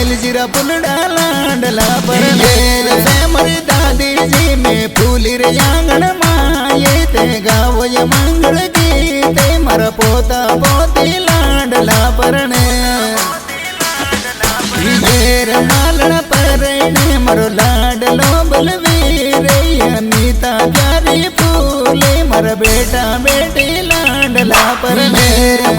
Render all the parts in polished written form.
दिलजीरा पुलड़ा लाडला पर से मर दादी जी में फूली रे आंगण माये ते गावो ये मंगल गीते मर पोता पोती लाडला परने घेर मालण परने मरो लाडलो बलवीर अनीता प्यारी फूले मर बेटा बेटी लाडला परने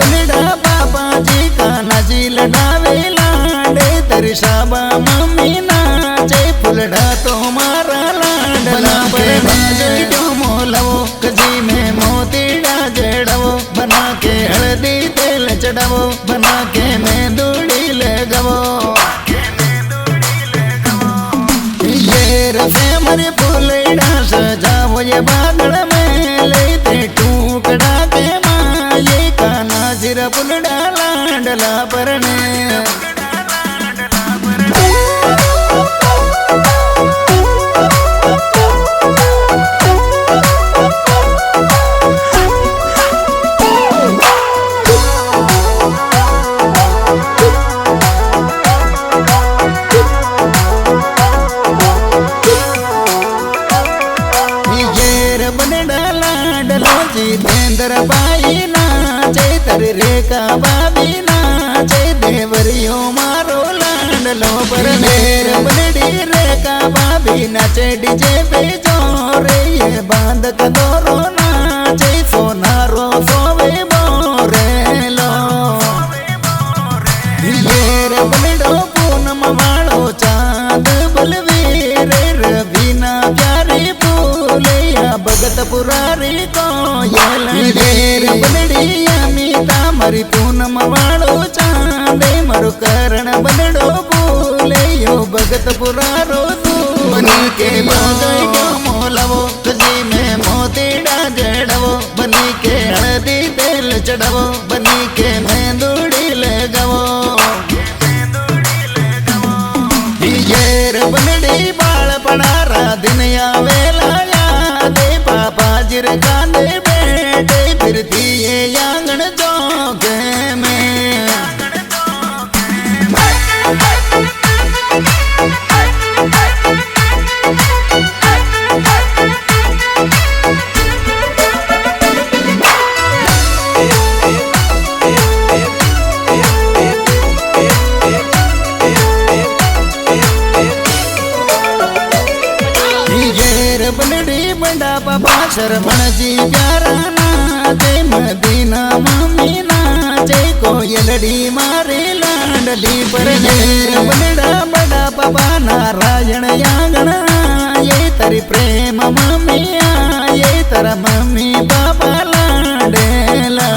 पुलड़ा पापा जी का नजी लडावे लाडे तेरी शाबा मम्मी नाचे फुलड़ा तो मारा लाडला परने मोलवो कजी में मोती डाजड़वो बना के हल्दी तेल चढ़वो बना के मैं दूड़ी लगवो ये रसे मरे फुलड़ा सजावो ये बादल में लेते टूकड़ा के माये का नाजिर फुलड़ा लाडला परने जितेंद्र बाई नाचे तरी रेखा बाबी नाचे देवरियो मारो लाडलो परनेर बलड़ी रेखा बाबी नाचे डीजे पे जोरे ये बांध कदोरो नाचे सोनारो सोवे बोरे लो ये बलड़ो पूनम वालो चांद बलवीर रवीना प्यारी फूले या भगत पुरारी को बलड़ी अमिता मरी पूनम वालो चांदे मरु करण बलड़ो बोले यो भगत पुरारो तू बनी के बाजो मोलवो कजी में मोती डाजड़वो बनी के हल्दी तेल चढ़वो बनी के मेंदूड़ी लगवो बलड़ी बाल पड़ारा दिन या वेला दे पापा जिर कांदे बेटे फिरती ये आंगन चौक में बलड़ी बड़ा पापा शरवण जी प्यारा नाचे मदीना मम्मी नाचे कोयलड़ी मारे लाडली पर बलड़ा बड़ा पापा नारायण आंगण ये तरी प्रेम मम्मी ये तरा मम्मी पापा लाडेला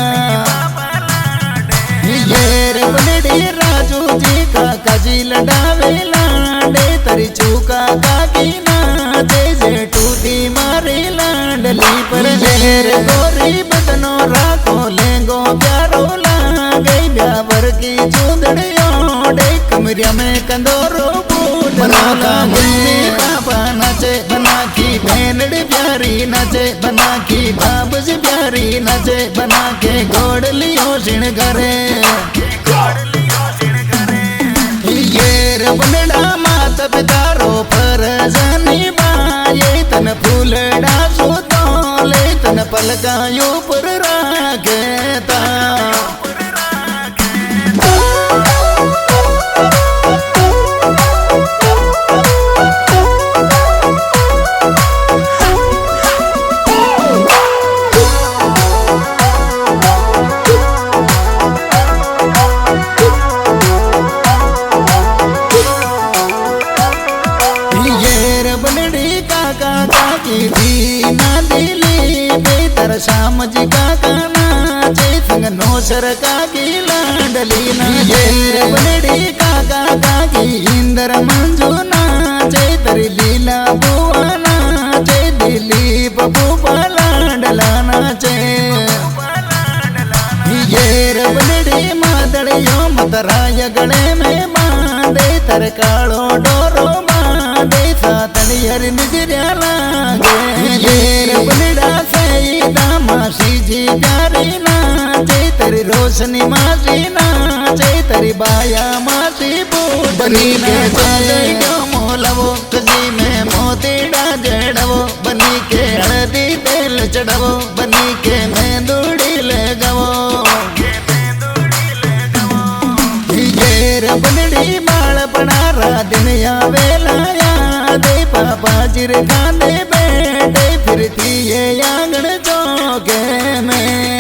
ये बलड़ी राजू जी का काजी लडावे लाडे तरी चूका काकी नाचे जेठूती मारी लाडली पर जेर गोरी बदनो राखो लेंगो प्यारो लागे ब्यावर की चूंदड़ियों डे कमरिया में कंदोरो बूट बना मम्मी पापा नाचे बना की भेनड़ी प्यारी नाचे बना की बाबूज प्यारी नाचे बना के घोड़लियों सिण करे ये बलड़ा माता पिता रो पर जनी बाये तन फूलड़ा सुतोले तन पलकायो पर रागता श्याम जी का नाचे संग नौसर का की लाडली नाचे बलड़ी का की इंद्र मंजू नाचे तरी लीला बुआ नाचे दिलीप बुआ लाडला नाचे ये बलड़ी मादड़ियो मतराय गले में बांधे तर कालो डोरो बांधे सातड़ी हर निजरिया लागे ये बलड़ा मासी जी प्यारी नाचे तेरी रोशनी मासी नाचे तेरी तारी बाया माती बूट बनी के जाए क्यों मोलवो कजी में मोती डाजड़वो बनी के हल्दी तेल चढ़वो बनी के मेंदूड़ी लगवो बनड़ी बाल बनारा दिन वेलाया दे पापा चिर खाने बैठे फिरती ये आंगन चौके में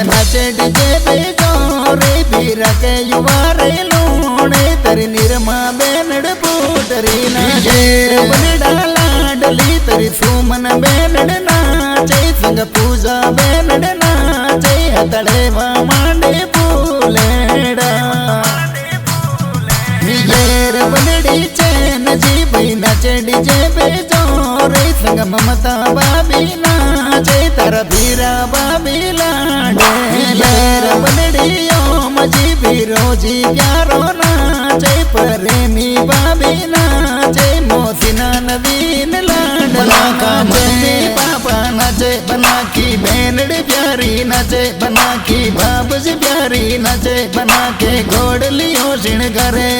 नाचे डीजे पे जोरे बीरा के युवारे लूणे तरी निरमा बेनड़ पूटरी नाचे बनड़ा लाडली तरी सुमन बेनड़ नाचे संग पूजा बेनड़ नाचे हतड़े मांडे फूलेड़ा येर बनड़ी चैन जी भाई नाचे डीजे पे जोरे संग ममता बाबी नाचे तारा भीरा बाबी लाडे येर बनड़ी ओम जी भीरोजी प्यारो नाचे प्रेमी बाबी नाचे मोसिना नवीन लाडला का मम्मी पापा नाचे बना की बेनड़ी प्यारी नाचे बना की बाबूजी प्यारी नाचे बना के घोड़लियों सिणगारे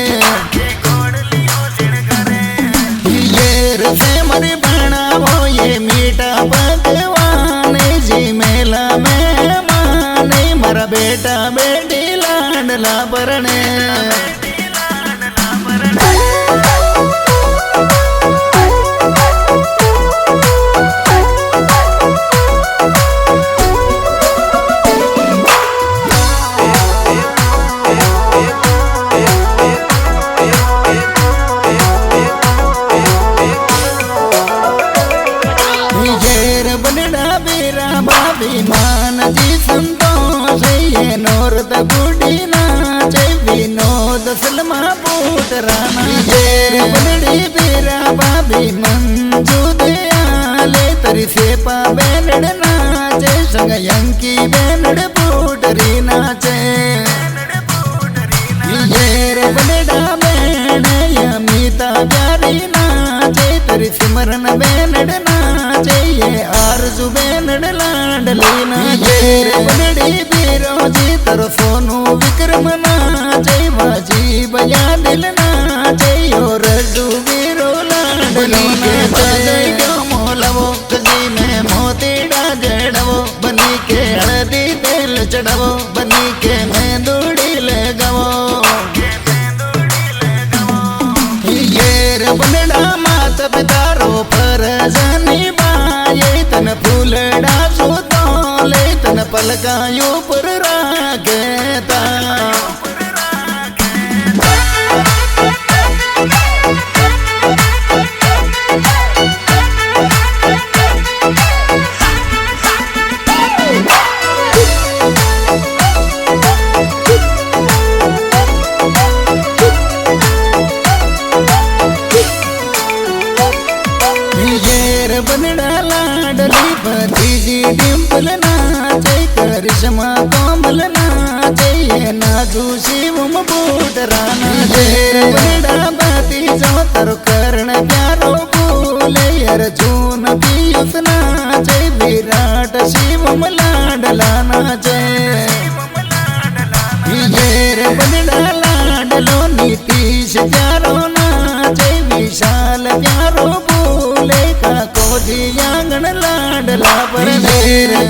से मरी बनावो ये मीठा पकवान जी मेला में माने मरा बेटा बेटी लाडला परने मान जी संतोष ये नौरत गुडी नाचे विनोद सलमा पुटराना ये बनड़ी बीरा बाबी मंजू दयाले तरी सेपा बेनड़ नाचे संग यंकी बेनड़ पुटरी नाचे ये बनड़ा बेन यमीता प्यारी नाचे तरी सिमरन बेनड़ नाचे ये आरजू बेनड़ लाडली नाचे बनड़ी बीरोजी तरो सोनू विक्रम नाचे बाजी बया दिल नाचे यो रजू बीरो लाडली के जाए क्यों मोलवो कजी में मोती डाजड़वो बनी के हल्दी तेल चढ़वो बनी के मेंदूड़ी लगवो बनड़ा मात पितारो फरज निभाए तन फूलड़ा सुतोले तन पलकायों पर रागता बनड़ा लाडली भतीजी डिम्पल नाचे करिश्मा कोमल नाचे ये नाजू शिवम बूटरा नाचे बनड़ा भतीजो तरो कर्ण प्यारो भूले अर्जुन पीयूष नाचे विराट शिवम लाडला नाचे ये बनड़ा लाडलो नीतीश प्यारो नाचे विशाल प्यारो भूले का आंगन लाडला पर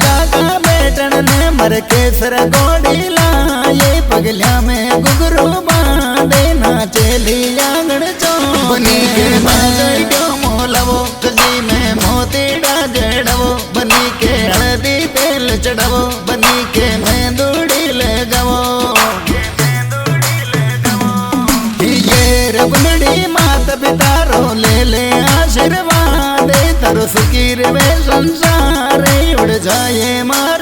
काका बेटन ने मर केसर गोड़ी लाए पगलिया में गुगरू बांधे नाचेली आंगन चो बनी के बाजर क्यों मोलवो कजी में मोती डाजड़वो बनी के हल्दी तेल चढ़वो बनी के मेंदूड़ी लगवो ये बनड़ी मात पितारो ले आशीर्वाद तरो सुखीर वे संसार उड़ जाए माँ